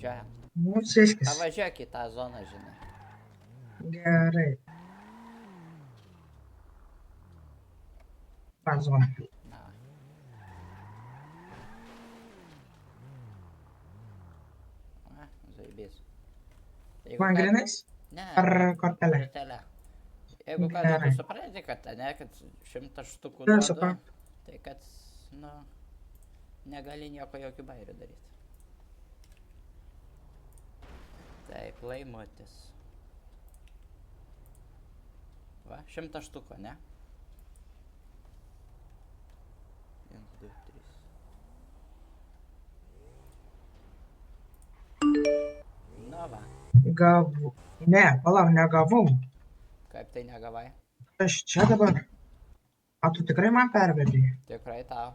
važiuojam. Mūsiškis. Pavažiuok į tą zoną, žinai. Gerai. Pazon. Na. Zaibės. Man grinais? Ne. Ar kortelė? Kortelė. Jeigu ką, Gerai. tu supranti, kad, ne, kad 100 štukų Ne, duodu, suprantu. tai kad, nu, negali nieko jokių bairių daryti. Taip, laimutis. Va, 100 štukų, ne? 1, 2, 3. Na va, Gavu. Ne, palauk, negavau. kaip tai negavai? Aš čia dabar. A tu tikrai man pervedai? Tikrai tau.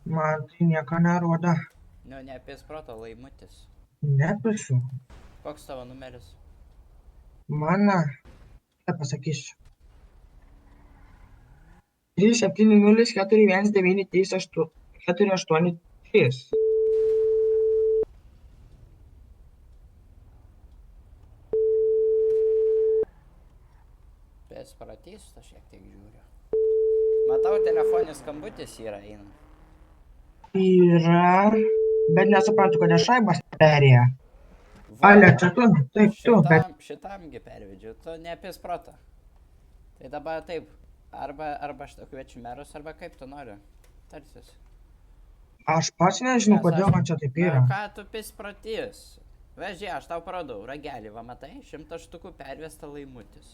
Man tai nieko nerodo. Nu, neapės proto, laimutis. Nepisu. Koks tavo numeris? Mano. Ką pasakysiu. 37041938483. Pės pratys, aš šiek tiek žiūriu. Matau, telefonis skambutis yra eina. Yra. Bet nesuprantu, kodėl šaibas perėjo. Ale, čia tu? Taip, tu, bet Šitamgi pervedžiu, tu neapės protą. Tai dabar taip, arba aš tau kviečiu merus, arba kaip tu nori. Tarsis. aš pats nežinau, kodėl man čia taip yra. Na, ką tu pės pratys? Vežė, aš tau parodau, ragelį, va matai, 100 štukų pervesta laimutis.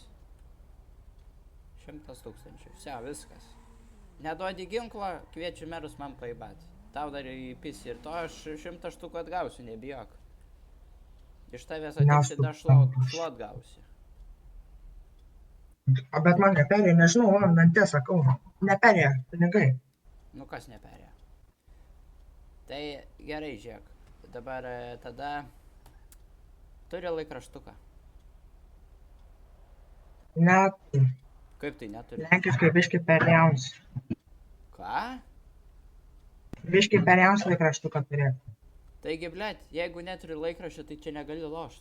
100 tūkstančių, vsia, viskas. Neduodi ginklą, kviečiu merus man paibati. Tau dar įpisi ir to aš 100 štukų atgausiu, nebijok. Iš tavęs atiksi dar šluot gausi. Bet man neperėjo, nežinau, man tiesą sakau, neperėjo pinigai. Nu kas neperėjo? Tai gerai, žiūrėk. Dabar tada turi laikraštuką. Net Kaip tai neturi? lenkiškai biški per jauns. Ką? Biški per jauns laikraštuką turėti. Taigi, blėt, jeigu neturi laikraščio, tai čia negali lošt.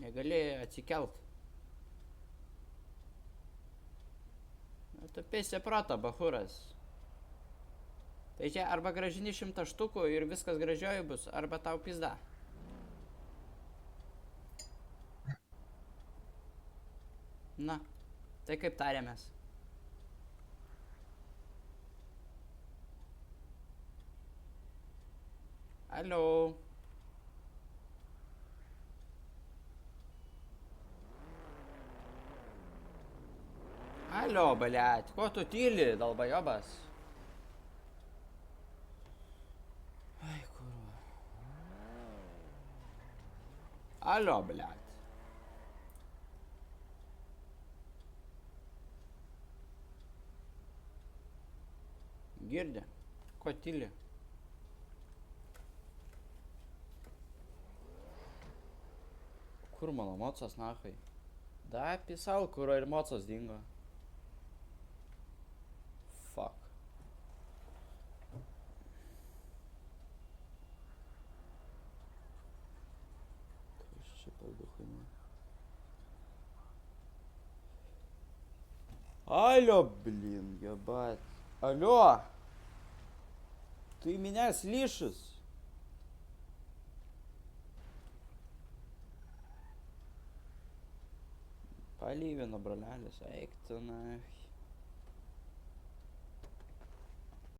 Negali atsikelt. Nu, tu pėsi protą, bachuras. Tai čia arba gražini 100 štukų ir viskas gražiojai bus, arba tau pizda. Na, tai kaip tarėmės? Alio. Alio, blėt, ko tu tyli, dalbajobas? Ai, kurva. Alio, blėt. Girdi, ko tyli? Kur mano mocas, nahai? Da, pisal, kur ir mocas dingo. Fuck. Kas čia paldukai man? Алло, блин, ебать. Алло! Ты меня слышишь? Palyvino, brolelis, eik tu nahai.